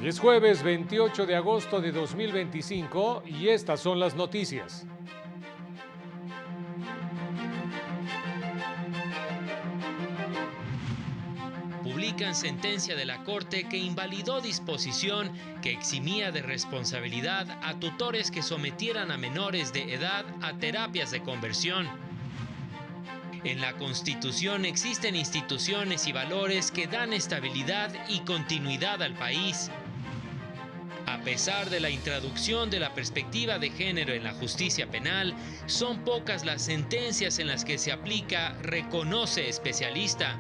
Es jueves 28 de agosto de 2025 y estas son las noticias. Publican sentencia de la Corte que invalidó disposición que eximía de responsabilidad a tutores que sometieran a menores de edad a terapias de conversión. En la Constitución existen instituciones y valores que dan estabilidad y continuidad al país. A pesar de la introducción de la perspectiva de género en la justicia penal, son pocas las sentencias en las que se aplica reconoce especialista.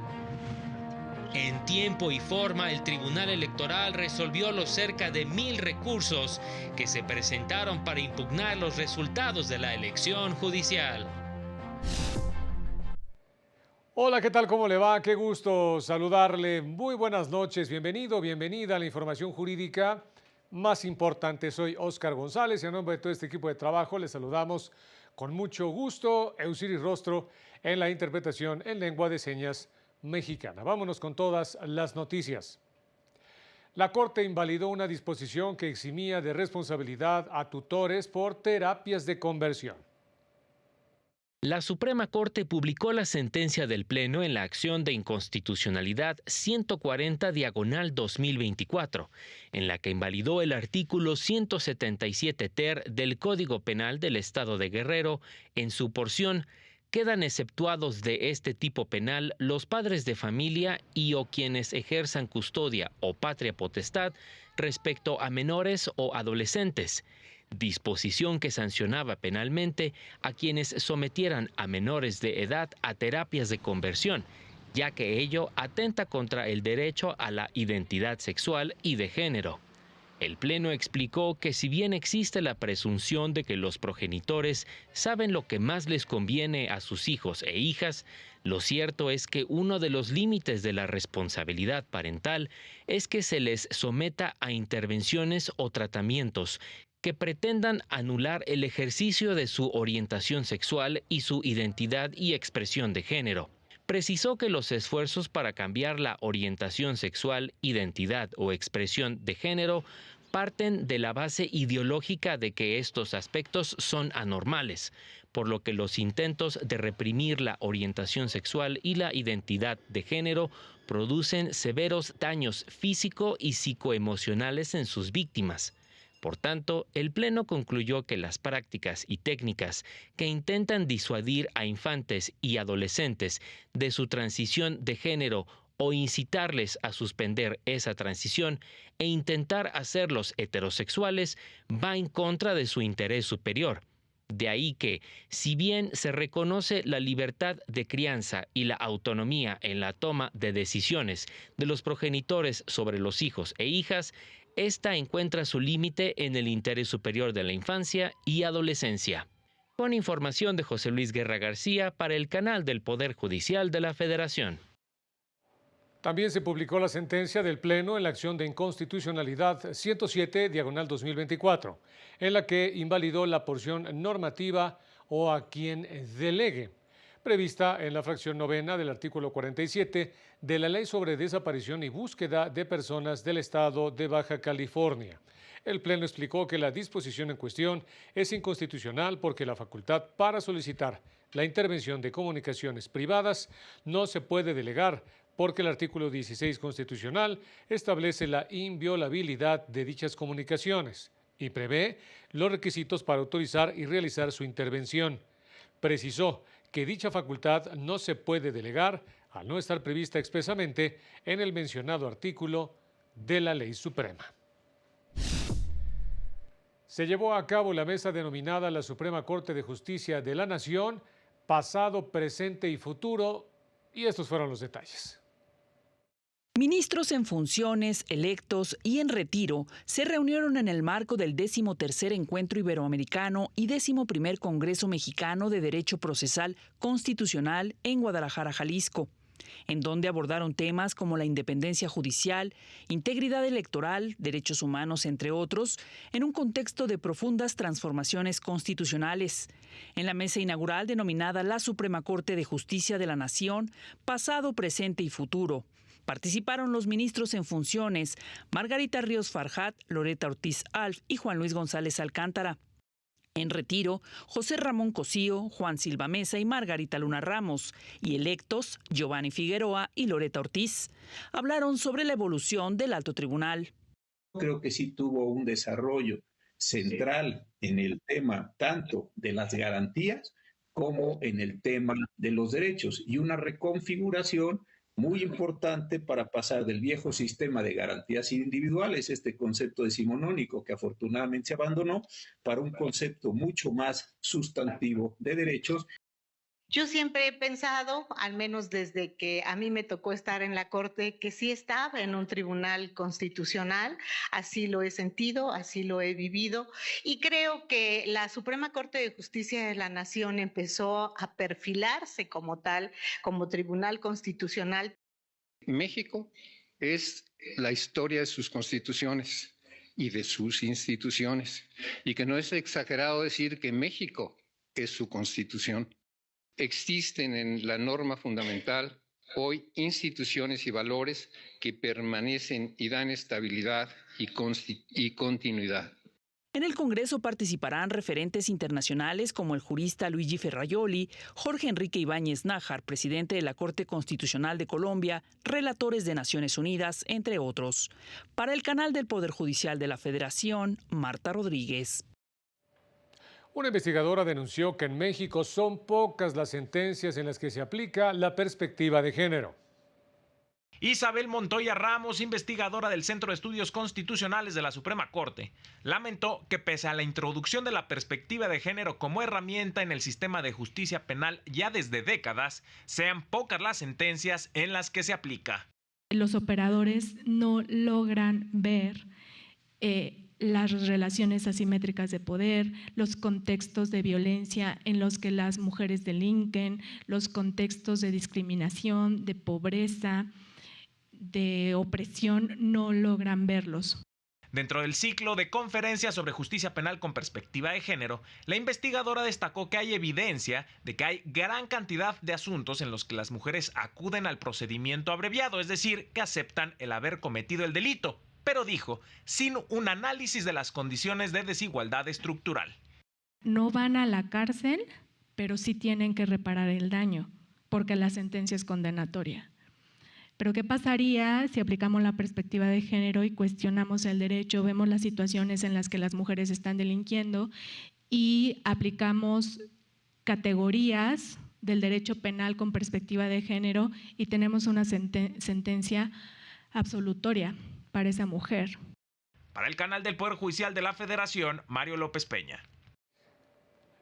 En tiempo y forma, el Tribunal Electoral resolvió los cerca de 1,000 recursos que se presentaron para impugnar los resultados de la elección judicial. Hola, ¿qué tal? ¿Cómo le va? Qué gusto saludarle. Muy buenas noches. Bienvenido, bienvenida a la información jurídica más importante. Soy Óscar González y en nombre de todo este equipo de trabajo les saludamos con mucho gusto. Eusiris Rostro en la interpretación en lengua de señas mexicana. Vámonos con todas las noticias. La Corte invalidó una disposición que eximía de responsabilidad a tutores por terapias de conversión. La Suprema Corte publicó la sentencia del Pleno en la acción de inconstitucionalidad 140/2024, en la que invalidó el artículo 177 ter del Código Penal del Estado de Guerrero en su porción quedan exceptuados de este tipo penal los padres de familia y o quienes ejerzan custodia o patria potestad respecto a menores o adolescentes, disposición que sancionaba penalmente a quienes sometieran a menores de edad a terapias de conversión, ya que ello atenta contra el derecho a la identidad sexual y de género. El Pleno explicó que si bien existe la presunción de que los progenitores saben lo que más les conviene a sus hijos e hijas, lo cierto es que uno de los límites de la responsabilidad parental es que se les someta a intervenciones o tratamientos que pretendan anular el ejercicio de su orientación sexual y su identidad y expresión de género. Precisó que los esfuerzos para cambiar la orientación sexual, identidad o expresión de género parten de la base ideológica de que estos aspectos son anormales, por lo que los intentos de reprimir la orientación sexual y la identidad de género producen severos daños físico y psicoemocionales en sus víctimas. Por tanto, el Pleno concluyó que las prácticas y técnicas que intentan disuadir a infantes y adolescentes de su transición de género o incitarles a suspender esa transición e intentar hacerlos heterosexuales va en contra de su interés superior. De ahí que, si bien se reconoce la libertad de crianza y la autonomía en la toma de decisiones de los progenitores sobre los hijos e hijas, esta encuentra su límite en el interés superior de la infancia y adolescencia. Con información de José Luis Guerra García para el canal del Poder Judicial de la Federación. También se publicó la sentencia del Pleno en la acción de inconstitucionalidad 107/2024, en la que invalidó la porción normativa o a quien delegue, prevista en la fracción novena del artículo 47 de la Ley sobre Desaparición y Búsqueda de Personas del Estado de Baja California. El Pleno explicó que la disposición en cuestión es inconstitucional porque la facultad para solicitar la intervención de comunicaciones privadas no se puede delegar porque el artículo 16 constitucional establece la inviolabilidad de dichas comunicaciones y prevé los requisitos para autorizar y realizar su intervención. Precisó que dicha facultad no se puede delegar al no estar prevista expresamente en el mencionado artículo de la Ley Suprema. Se llevó a cabo la mesa denominada la Suprema Corte de Justicia de la Nación, pasado, presente y futuro, y estos fueron los detalles. Ministros en funciones, electos y en retiro se reunieron en el marco del 13º Encuentro Iberoamericano y 11º Congreso Mexicano de Derecho Procesal Constitucional en Guadalajara, Jalisco, en donde abordaron temas como la independencia judicial, integridad electoral, derechos humanos, entre otros, en un contexto de profundas transformaciones constitucionales. En la mesa inaugural denominada la Suprema Corte de Justicia de la Nación, pasado, presente y futuro, Participaron los ministros en funciones Margarita Ríos Farjat, Loreta Ortiz Alf y Juan Luis González Alcántara. En retiro, José Ramón Cosío, Juan Silva Mesa y Margarita Luna Ramos, y electos Giovanni Figueroa y Loreta Ortiz. Hablaron sobre la evolución del Alto Tribunal. Creo que sí tuvo un desarrollo central en el tema tanto de las garantías como en el tema de los derechos y una reconfiguración muy importante para pasar del viejo sistema de garantías individuales, este concepto decimonónico que afortunadamente se abandonó, para un concepto mucho más sustantivo de derechos. Yo siempre he pensado, al menos desde que a mí me tocó estar en la Corte, que sí estaba en un tribunal constitucional, así lo he sentido, así lo he vivido, y creo que la Suprema Corte de Justicia de la Nación empezó a perfilarse como tal, como tribunal constitucional. México es la historia de sus constituciones y de sus instituciones, y que no es exagerado decir que México es su constitución. Existen en la norma fundamental hoy instituciones y valores que permanecen y dan estabilidad y continuidad. En el Congreso participarán referentes internacionales como el jurista Luigi Ferraioli, Jorge Enrique Ibáñez Nájar, presidente de la Corte Constitucional de Colombia, relatores de Naciones Unidas, entre otros. Para el canal del Poder Judicial de la Federación, Marta Rodríguez. Una investigadora denunció que en México son pocas las sentencias en las que se aplica la perspectiva de género. Isabel Montoya Ramos, investigadora del Centro de Estudios Constitucionales de la Suprema Corte, lamentó que pese a la introducción de la perspectiva de género como herramienta en el sistema de justicia penal ya desde décadas, sean pocas las sentencias en las que se aplica. Los operadores no logran ver las relaciones asimétricas de poder, los contextos de violencia en los que las mujeres delinquen, los contextos de discriminación, de pobreza, de opresión, no logran verlos. Dentro del ciclo de conferencias sobre justicia penal con perspectiva de género, la investigadora destacó que hay evidencia de que hay gran cantidad de asuntos en los que las mujeres acuden al procedimiento abreviado, es decir, que aceptan el haber cometido el delito, pero dijo, sin un análisis de las condiciones de desigualdad estructural. No van a la cárcel, pero sí tienen que reparar el daño, porque la sentencia es condenatoria. Pero ¿qué pasaría si aplicamos la perspectiva de género y cuestionamos el derecho, vemos las situaciones en las que las mujeres están delinquiendo y aplicamos categorías del derecho penal con perspectiva de género y tenemos una sentencia absolutoria para esa mujer? Para el canal del Poder Judicial de la Federación, Mario López Peña.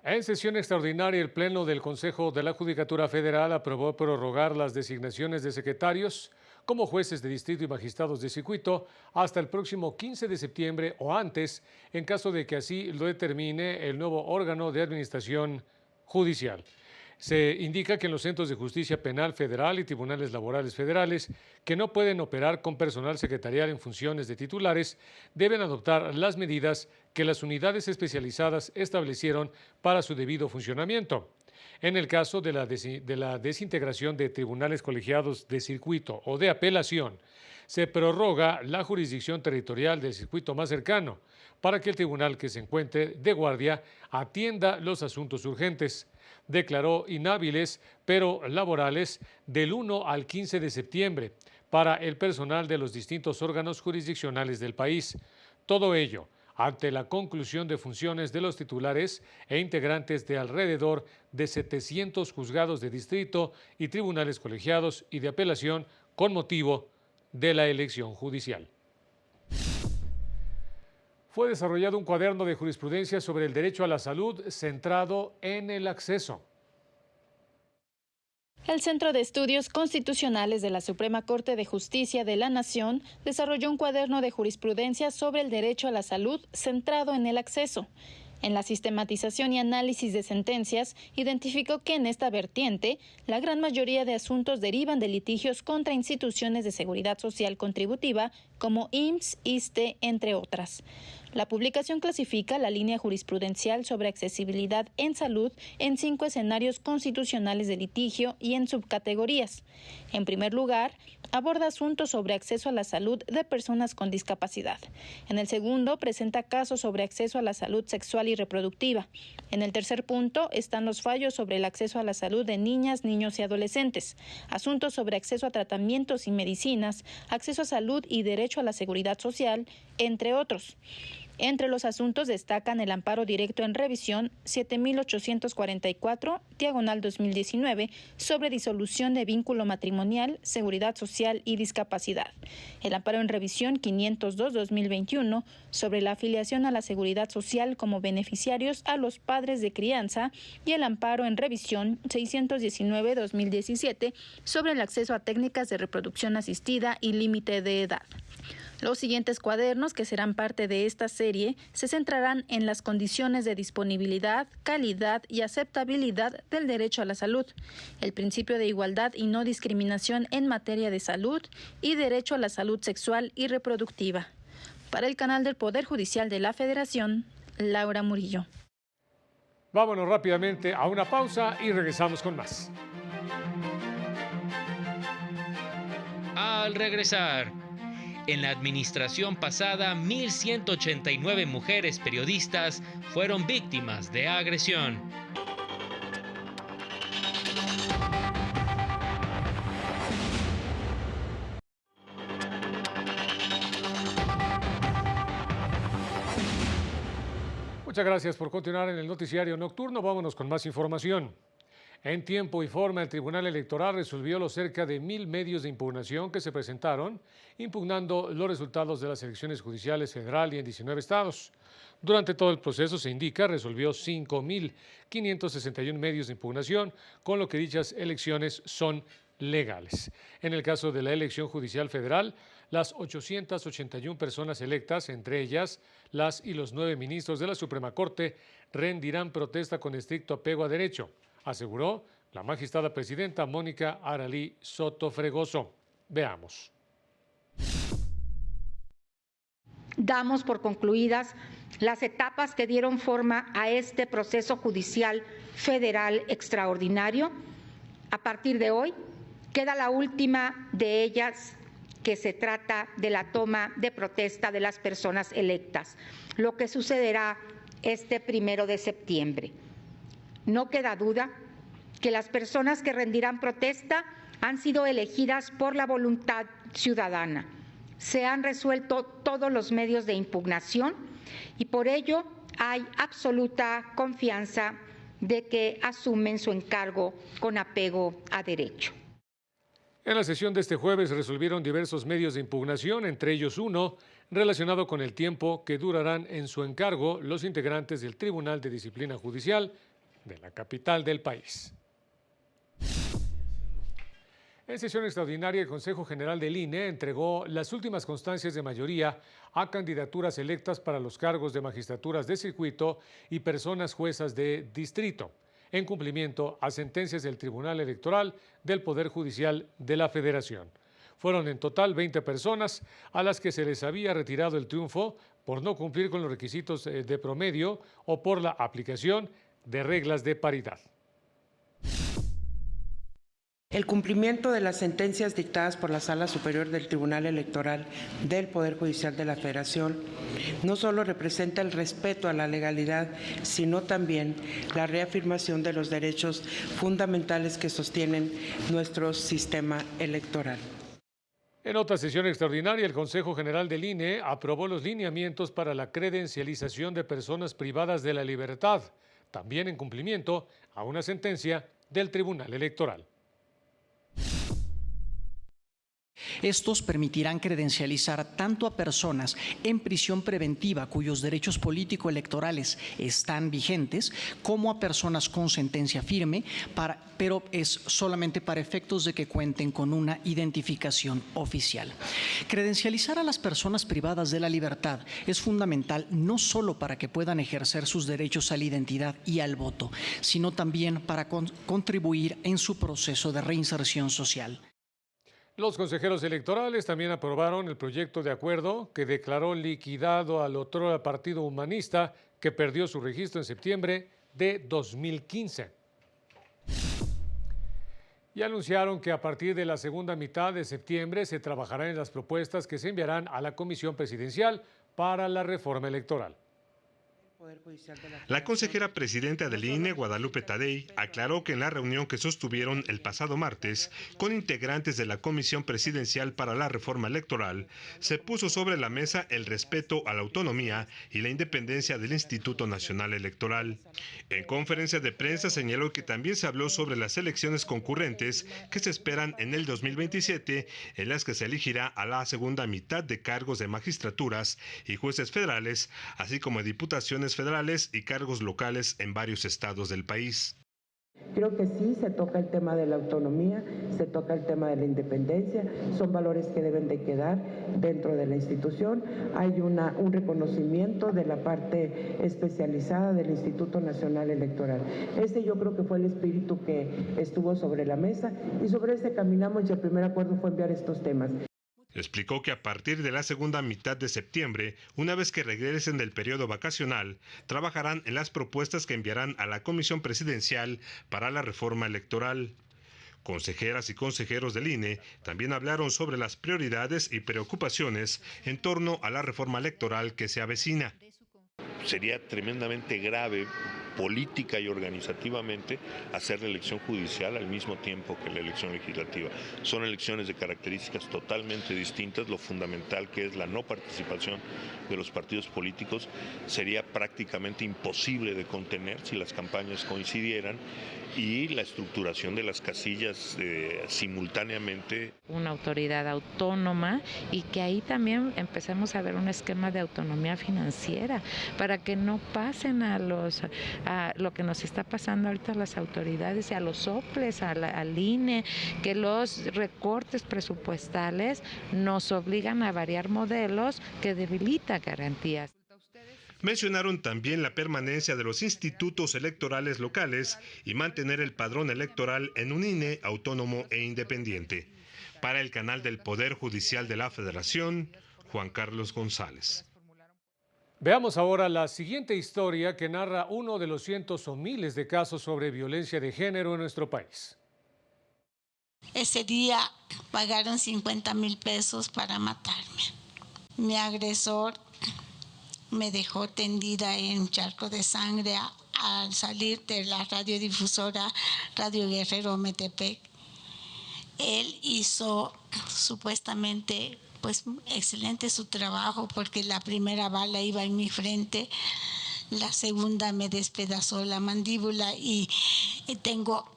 En sesión extraordinaria, el Pleno del Consejo de la Judicatura Federal aprobó prorrogar las designaciones de secretarios como jueces de distrito y magistrados de circuito hasta el próximo 15 de septiembre o antes, en caso de que así lo determine el nuevo órgano de administración judicial. Se indica que en los centros de justicia penal federal y tribunales laborales federales que no pueden operar con personal secretarial en funciones de titulares deben adoptar las medidas que las unidades especializadas establecieron para su debido funcionamiento. En el caso de la desintegración de tribunales colegiados de circuito o de apelación, se prorroga la jurisdicción territorial del circuito más cercano para que el tribunal que se encuentre de guardia atienda los asuntos urgentes. Declaró inhábiles, pero laborales, del 1 al 15 de septiembre para el personal de los distintos órganos jurisdiccionales del país. Todo ello ante la conclusión de funciones de los titulares e integrantes de alrededor de 700 juzgados de distrito y tribunales colegiados y de apelación con motivo de la elección judicial. Fue desarrollado un cuaderno de jurisprudencia sobre el derecho a la salud centrado en el acceso. El Centro de Estudios Constitucionales de la Suprema Corte de Justicia de la Nación desarrolló un cuaderno de jurisprudencia sobre el derecho a la salud centrado en el acceso. En la sistematización y análisis de sentencias, identificó que en esta vertiente, la gran mayoría de asuntos derivan de litigios contra instituciones de seguridad social contributiva como IMSS, ISSSTE, entre otras. La publicación clasifica la línea jurisprudencial sobre accesibilidad en salud en 5 escenarios constitucionales de litigio y en subcategorías. En primer lugar, aborda asuntos sobre acceso a la salud de personas con discapacidad. En el segundo, presenta casos sobre acceso a la salud sexual y reproductiva. En el tercer punto están los fallos sobre el acceso a la salud de niñas, niños y adolescentes, asuntos sobre acceso a tratamientos y medicinas, acceso a salud y derecho a la seguridad social, entre otros. Entre los asuntos destacan el amparo directo en revisión 7844/2019 sobre disolución de vínculo matrimonial, seguridad social y discapacidad. El amparo en revisión 502/2021 sobre la afiliación a la seguridad social como beneficiarios a los padres de crianza y el amparo en revisión 619/2017 sobre el acceso a técnicas de reproducción asistida y límite de edad. Los siguientes cuadernos, que serán parte de esta serie, se centrarán en las condiciones de disponibilidad, calidad y aceptabilidad del derecho a la salud, el principio de igualdad y no discriminación en materia de salud y derecho a la salud sexual y reproductiva. Para el canal del Poder Judicial de la Federación, Laura Murillo. Vámonos rápidamente a una pausa y regresamos con más. Al regresar, en la administración pasada, 1,189 mujeres periodistas fueron víctimas de agresión. Muchas gracias por continuar en el noticiario nocturno. Vámonos con más información. En tiempo y forma, el Tribunal Electoral resolvió los cerca de 1,000 medios de impugnación que se presentaron, impugnando los resultados de las elecciones judiciales federal y en 19 estados. Durante todo el proceso, se indica, resolvió 5,561 medios de impugnación, con lo que dichas elecciones son legales. En el caso de la elección judicial federal, las 881 personas electas, entre ellas las y los 9 ministros de la Suprema Corte, rendirán protesta con estricto apego a derecho, aseguró la magistrada presidenta Mónica Aralí Soto Fregoso. Veamos. Damos por concluidas las etapas que dieron forma a este proceso judicial federal extraordinario. A partir de hoy, queda la última de ellas, que se trata de la toma de protesta de las personas electas, lo que sucederá este 1 de septiembre. No queda duda que las personas que rendirán protesta han sido elegidas por la voluntad ciudadana. Se han resuelto todos los medios de impugnación y por ello hay absoluta confianza de que asumen su encargo con apego a derecho. En la sesión de este jueves resolvieron diversos medios de impugnación, entre ellos uno relacionado con el tiempo que durarán en su encargo los integrantes del Tribunal de Disciplina Judicial de la capital del país. En sesión extraordinaria, el Consejo General del INE entregó las últimas constancias de mayoría a candidaturas electas para los cargos de magistraturas de circuito y personas juezas de distrito, en cumplimiento a sentencias del Tribunal Electoral del Poder Judicial de la Federación. Fueron en total 20 personas a las que se les había retirado el triunfo por no cumplir con los requisitos de promedio o por la aplicación de reglas de paridad. El cumplimiento de las sentencias dictadas por la Sala Superior del Tribunal Electoral del Poder Judicial de la Federación no solo representa el respeto a la legalidad, sino también la reafirmación de los derechos fundamentales que sostienen nuestro sistema electoral. En otra sesión extraordinaria, el Consejo General del INE aprobó los lineamientos para la credencialización de personas privadas de la libertad, también en cumplimiento a una sentencia del Tribunal Electoral. Estos permitirán credencializar tanto a personas en prisión preventiva cuyos derechos político-electorales están vigentes, como a personas con sentencia firme, pero es solamente para efectos de que cuenten con una identificación oficial. Credencializar a las personas privadas de la libertad es fundamental no solo para que puedan ejercer sus derechos a la identidad y al voto, sino también para contribuir en su proceso de reinserción social. Los consejeros electorales también aprobaron el proyecto de acuerdo que declaró liquidado al otrora Partido Humanista, que perdió su registro en septiembre de 2015. Y anunciaron que a partir de la segunda mitad de septiembre se trabajará en las propuestas que se enviarán a la Comisión Presidencial para la reforma electoral. La consejera presidenta del INE, Guadalupe Tadei, aclaró que en la reunión que sostuvieron el pasado martes con integrantes de la Comisión Presidencial para la Reforma Electoral, se puso sobre la mesa el respeto a la autonomía y la independencia del Instituto Nacional Electoral. En conferencia de prensa señaló que también se habló sobre las elecciones concurrentes que se esperan en el 2027, en las que se elegirá a la segunda mitad de cargos de magistraturas y jueces federales, así como de diputaciones federales y cargos locales en varios estados del país. Creo que sí, se toca el tema de la autonomía, se toca el tema de la independencia, son valores que deben de quedar dentro de la institución. Hay un reconocimiento de la parte especializada del Instituto Nacional Electoral. Ese yo creo que fue el espíritu que estuvo sobre la mesa y sobre ese caminamos y el primer acuerdo fue enviar estos temas. Explicó que a partir de la segunda mitad de septiembre, una vez que regresen del periodo vacacional, trabajarán en las propuestas que enviarán a la Comisión Presidencial para la reforma electoral. Consejeras y consejeros del INE también hablaron sobre las prioridades y preocupaciones en torno a la reforma electoral que se avecina. Sería tremendamente grave política y organizativamente hacer la elección judicial al mismo tiempo que la elección legislativa. Son elecciones de características totalmente distintas. Lo fundamental, que es la no participación de los partidos políticos, sería prácticamente imposible de contener si las campañas coincidieran, y la estructuración de las casillas simultáneamente. Una autoridad autónoma, y que ahí también empecemos a ver un esquema de autonomía financiera para que no pasen a lo que nos está pasando ahorita a las autoridades y a los soples, al INE, que los recortes presupuestales nos obligan a variar modelos que debilitan garantías. Mencionaron también la permanencia de los institutos electorales locales y mantener el padrón electoral en un INE autónomo e independiente. Para el canal del Poder Judicial de la Federación, Juan Carlos González. Veamos ahora la siguiente historia que narra uno de los cientos o miles de casos sobre violencia de género en nuestro país. Ese día pagaron 50,000 pesos para matarme. Mi agresor me dejó tendida en un charco de sangre al salir de la radiodifusora Radio Guerrero Metepec. Él hizo supuestamente excelente su trabajo, porque la primera bala iba en mi frente, la segunda me despedazó la mandíbula y tengo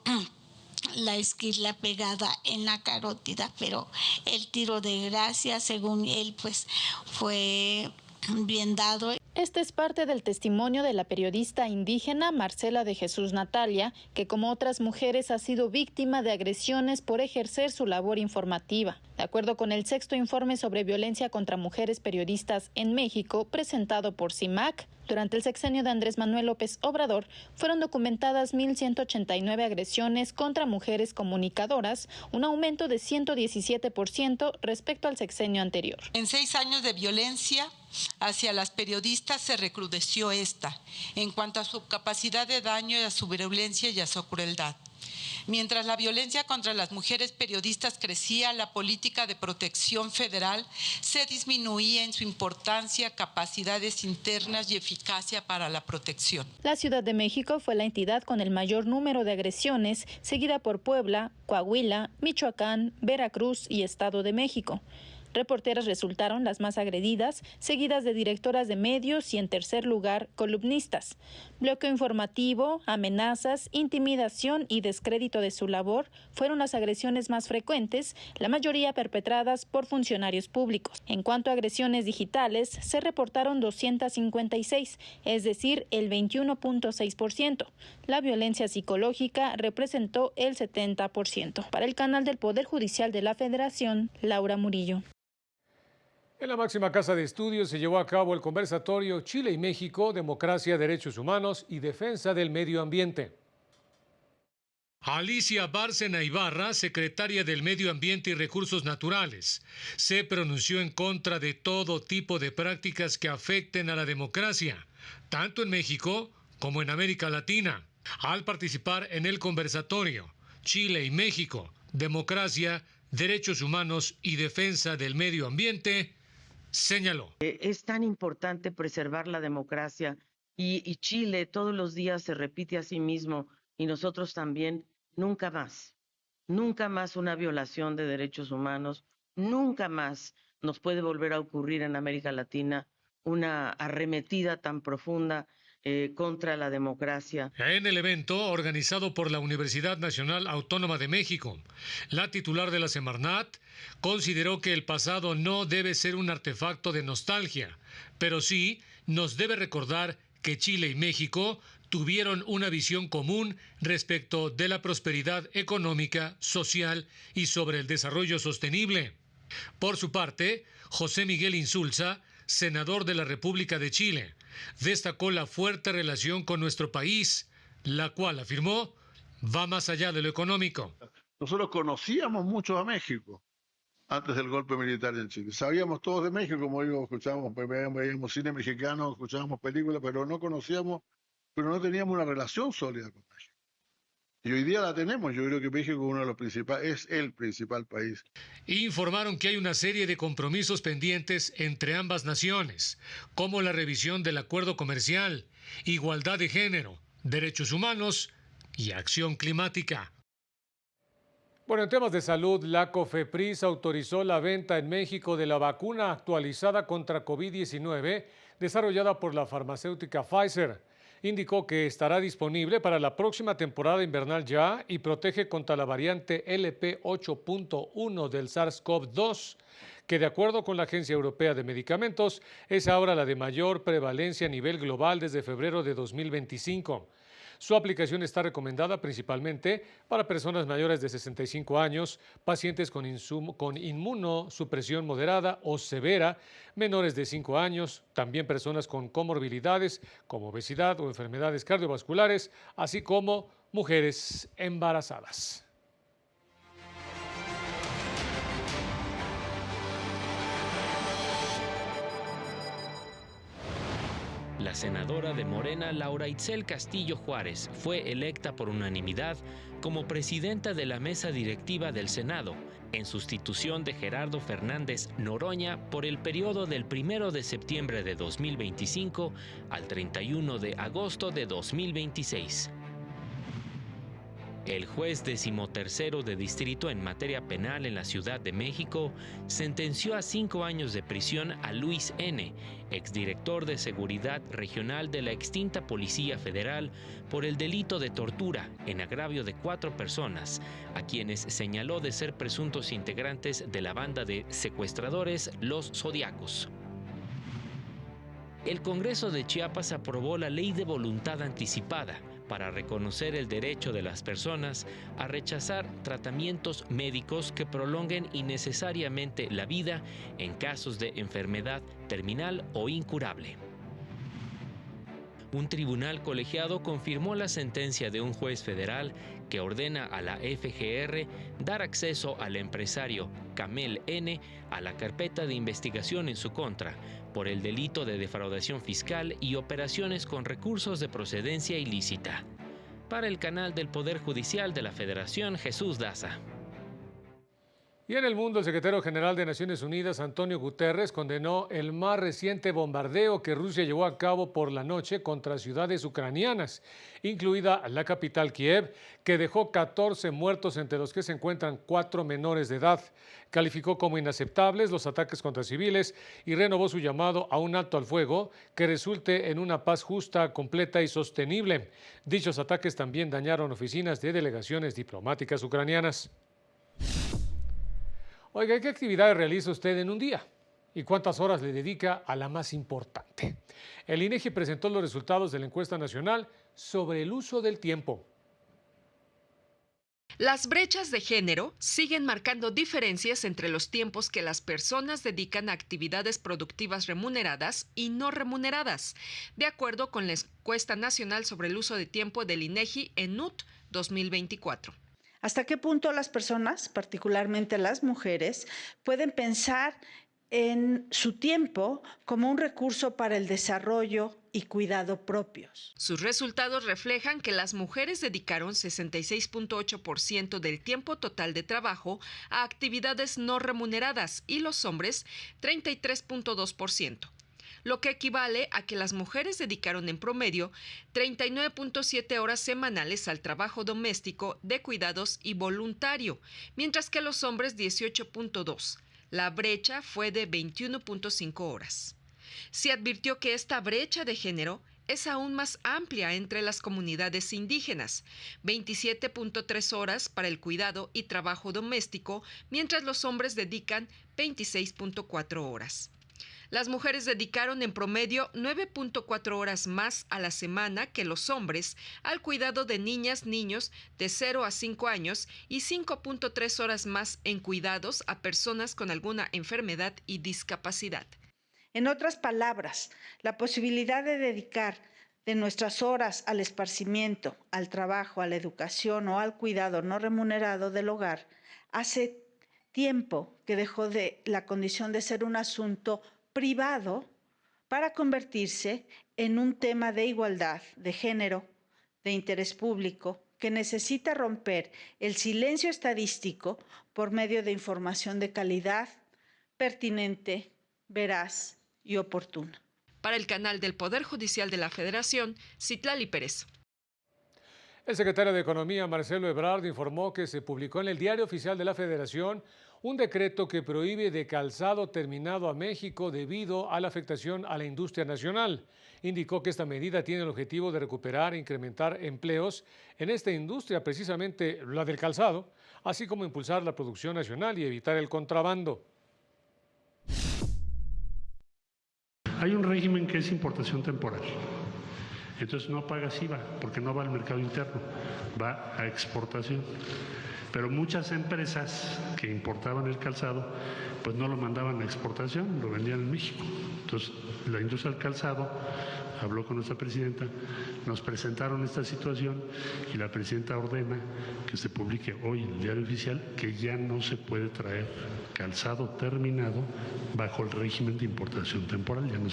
la esquila pegada en la carótida, pero el tiro de gracia, según él, fue bien dado. Este es parte del testimonio de la periodista indígena Marcela de Jesús Natalia, que como otras mujeres ha sido víctima de agresiones por ejercer su labor informativa. De acuerdo con el 6º informe sobre violencia contra mujeres periodistas en México, presentado por CIMAC, durante el sexenio de Andrés Manuel López Obrador, fueron documentadas 1,189 agresiones contra mujeres comunicadoras, un aumento de 117% respecto al sexenio anterior. En 6 años de violencia hacia las periodistas se recrudeció esta, en cuanto a su capacidad de daño y a su virulencia y a su crueldad. Mientras la violencia contra las mujeres periodistas crecía, la política de protección federal se disminuía en su importancia, capacidades internas y eficacia para la protección. La Ciudad de México fue la entidad con el mayor número de agresiones, seguida por Puebla, Coahuila, Michoacán, Veracruz y Estado de México. Reporteras resultaron las más agredidas, seguidas de directoras de medios y, en tercer lugar, columnistas. Bloqueo informativo, amenazas, intimidación y descrédito de su labor fueron las agresiones más frecuentes, la mayoría perpetradas por funcionarios públicos. En cuanto a agresiones digitales, se reportaron 256, es decir, el 21.6%. La violencia psicológica representó el 70%. Para el canal del Poder Judicial de la Federación, Laura Murillo. En la máxima casa de estudios se llevó a cabo el conversatorio Chile y México, Democracia, Derechos Humanos y Defensa del Medio Ambiente. Alicia Bárcena Ibarra, secretaria del Medio Ambiente y Recursos Naturales, se pronunció en contra de todo tipo de prácticas que afecten a la democracia, tanto en México como en América Latina. Al participar en el conversatorio, Chile y México, democracia, derechos humanos y defensa del medio ambiente, señaló. Es tan importante preservar la democracia y Chile todos los días se repite a sí mismo y nosotros también, nunca más una violación de derechos humanos, nunca más nos puede volver a ocurrir en América Latina una arremetida tan profunda contra la democracia. En el evento organizado por la Universidad Nacional Autónoma de México, la titular de la Semarnat consideró que el pasado no debe ser un artefacto de nostalgia, pero sí nos debe recordar que Chile y México tuvieron una visión común respecto de la prosperidad económica, social y sobre el desarrollo sostenible. Por su parte, José Miguel Insulza, senador de la República de Chile, destacó la fuerte relación con nuestro país, la cual, afirmó, va más allá de lo económico. Nosotros conocíamos mucho a México antes del golpe militar en Chile. Sabíamos todos de México, como digo, escuchábamos, veíamos cine mexicano, escuchábamos películas, pero no teníamos una relación sólida con México. Y hoy día la tenemos. Yo creo que México es uno de los principales, es el principal país. Informaron que hay una serie de compromisos pendientes entre ambas naciones, como la revisión del acuerdo comercial, igualdad de género, derechos humanos y acción climática. Bueno, en temas de salud, la COFEPRIS autorizó la venta en México de la vacuna actualizada contra COVID-19 desarrollada por la farmacéutica Pfizer. Indicó que estará disponible para la próxima temporada invernal ya y protege contra la variante LP8.1 del SARS-CoV-2, que de acuerdo con la Agencia Europea de Medicamentos es ahora la de mayor prevalencia a nivel global desde febrero de 2025. Su aplicación está recomendada principalmente para personas mayores de 65 años, pacientes con inmunosupresión moderada o severa, menores de 5 años, también personas con comorbilidades como obesidad o enfermedades cardiovasculares, así como mujeres embarazadas. La senadora de Morena, Laura Itzel Castillo Juárez, fue electa por unanimidad como presidenta de la mesa directiva del Senado, en sustitución de Gerardo Fernández Noroña por el periodo del 1 de septiembre de 2025 al 31 de agosto de 2026. El juez 13º de distrito en materia penal en la Ciudad de México sentenció a 5 años de prisión a Luis N., exdirector de Seguridad Regional de la extinta Policía Federal, por el delito de tortura en agravio de 4 personas, a quienes señaló de ser presuntos integrantes de la banda de secuestradores Los Zodiacos. El Congreso de Chiapas aprobó la Ley de Voluntad Anticipada para reconocer el derecho de las personas a rechazar tratamientos médicos que prolonguen innecesariamente la vida en casos de enfermedad terminal o incurable. Un tribunal colegiado confirmó la sentencia de un juez federal que ordena a la FGR dar acceso al empresario Camel N. a la carpeta de investigación en su contra por el delito de defraudación fiscal y operaciones con recursos de procedencia ilícita. Para el canal del Poder Judicial de la Federación, Jesús Daza. Y en el mundo, el secretario general de Naciones Unidas, Antonio Guterres, condenó el más reciente bombardeo que Rusia llevó a cabo por la noche contra ciudades ucranianas, incluida la capital Kiev, que dejó 14 muertos, entre los que se encuentran 4 menores de edad. Calificó como inaceptables los ataques contra civiles y renovó su llamado a un alto al fuego que resulte en una paz justa, completa y sostenible. Dichos ataques también dañaron oficinas de delegaciones diplomáticas ucranianas. Oiga, ¿qué actividades realiza usted en un día? ¿Y cuántas horas le dedica a la más importante? El INEGI presentó los resultados de la encuesta nacional sobre el uso del tiempo. Las brechas de género siguen marcando diferencias entre los tiempos que las personas dedican a actividades productivas remuneradas y no remuneradas, de acuerdo con la encuesta nacional sobre el uso de tiempo del INEGI ENUT 2024. ¿Hasta qué punto las personas, particularmente las mujeres, pueden pensar en su tiempo como un recurso para el desarrollo y cuidado propios. Sus resultados reflejan que las mujeres dedicaron 66.8% del tiempo total de trabajo a actividades no remuneradas y los hombres 33.2%. Lo que equivale a que las mujeres dedicaron en promedio 39.7 horas semanales al trabajo doméstico, de cuidados y voluntario, mientras que los hombres 18.2. La brecha fue de 21.5 horas. Se advirtió que esta brecha de género es aún más amplia entre las comunidades indígenas, 27.3 horas para el cuidado y trabajo doméstico, mientras los hombres dedican 26.4 horas. Las mujeres dedicaron en promedio 9.4 horas más a la semana que los hombres al cuidado de niñas, niños de 0 a 5 años y 5.3 horas más en cuidados a personas con alguna enfermedad y discapacidad. En otras palabras, la posibilidad de dedicar de nuestras horas al esparcimiento, al trabajo, a la educación o al cuidado no remunerado del hogar hace tiempo que dejó de la condición de ser un asunto privado para convertirse en un tema de igualdad, de género, de interés público, que necesita romper el silencio estadístico por medio de información de calidad, pertinente, veraz y oportuna. Para el canal del Poder Judicial de la Federación, Citlali Pérez. El secretario de Economía, Marcelo Ebrard, informó que se publicó en el Diario Oficial de la Federación un decreto que prohíbe de calzado terminado a México debido a la afectación a la industria nacional. Indicó que esta medida tiene el objetivo de recuperar e incrementar empleos en esta industria, precisamente la del calzado, así como impulsar la producción nacional y evitar el contrabando. Hay un régimen que es importación temporal. Entonces no pagas IVA porque no va al mercado interno, va a exportación. Pero muchas empresas que importaban el calzado, pues no lo mandaban a exportación, lo vendían en México. Entonces la industria del calzado habló con nuestra presidenta, nos presentaron esta situación y la presidenta ordena que se publique hoy en el Diario Oficial que ya no se puede traer calzado terminado bajo el régimen de importación temporal. Ya no.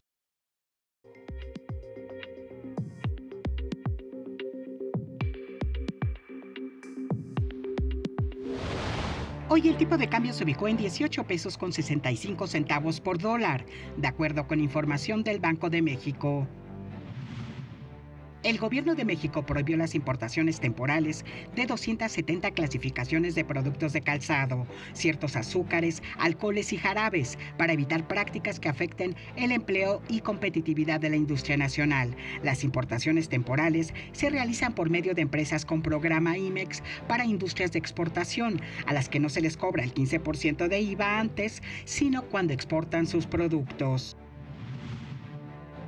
Hoy el tipo de cambio se ubicó en 18 pesos con 65 centavos por dólar, de acuerdo con información del Banco de México. El Gobierno de México prohibió las importaciones temporales de 270 clasificaciones de productos de calzado, ciertos azúcares, alcoholes y jarabes, para evitar prácticas que afecten el empleo y competitividad de la industria nacional. Las importaciones temporales se realizan por medio de empresas con programa IMEX para industrias de exportación, a las que no se les cobra el 15% de IVA antes, sino cuando exportan sus productos.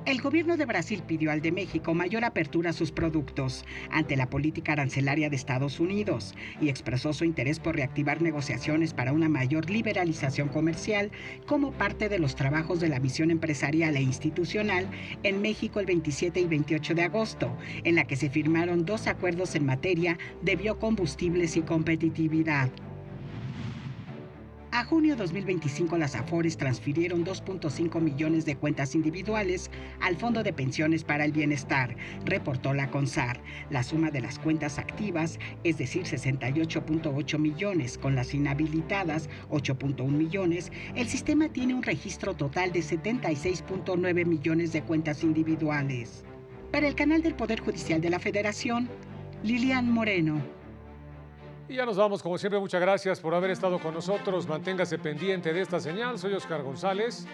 El gobierno de Brasil pidió al de México mayor apertura a sus productos ante la política arancelaria de Estados Unidos y expresó su interés por reactivar negociaciones para una mayor liberalización comercial como parte de los trabajos de la misión empresarial e institucional en México el 27 y 28 de agosto, en la que se firmaron 2 acuerdos en materia de biocombustibles y competitividad. A junio 2025, las AFORES transfirieron 2.5 millones de cuentas individuales al Fondo de Pensiones para el Bienestar, reportó la CONSAR. La suma de las cuentas activas, es decir, 68.8 millones, con las inhabilitadas, 8.1 millones, el sistema tiene un registro total de 76.9 millones de cuentas individuales. Para el canal del Poder Judicial de la Federación, Lilian Moreno. Y ya nos vamos, como siempre, muchas gracias por haber estado con nosotros. Manténgase pendiente de esta señal. Soy Oscar González.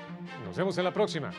Nos vemos en la próxima.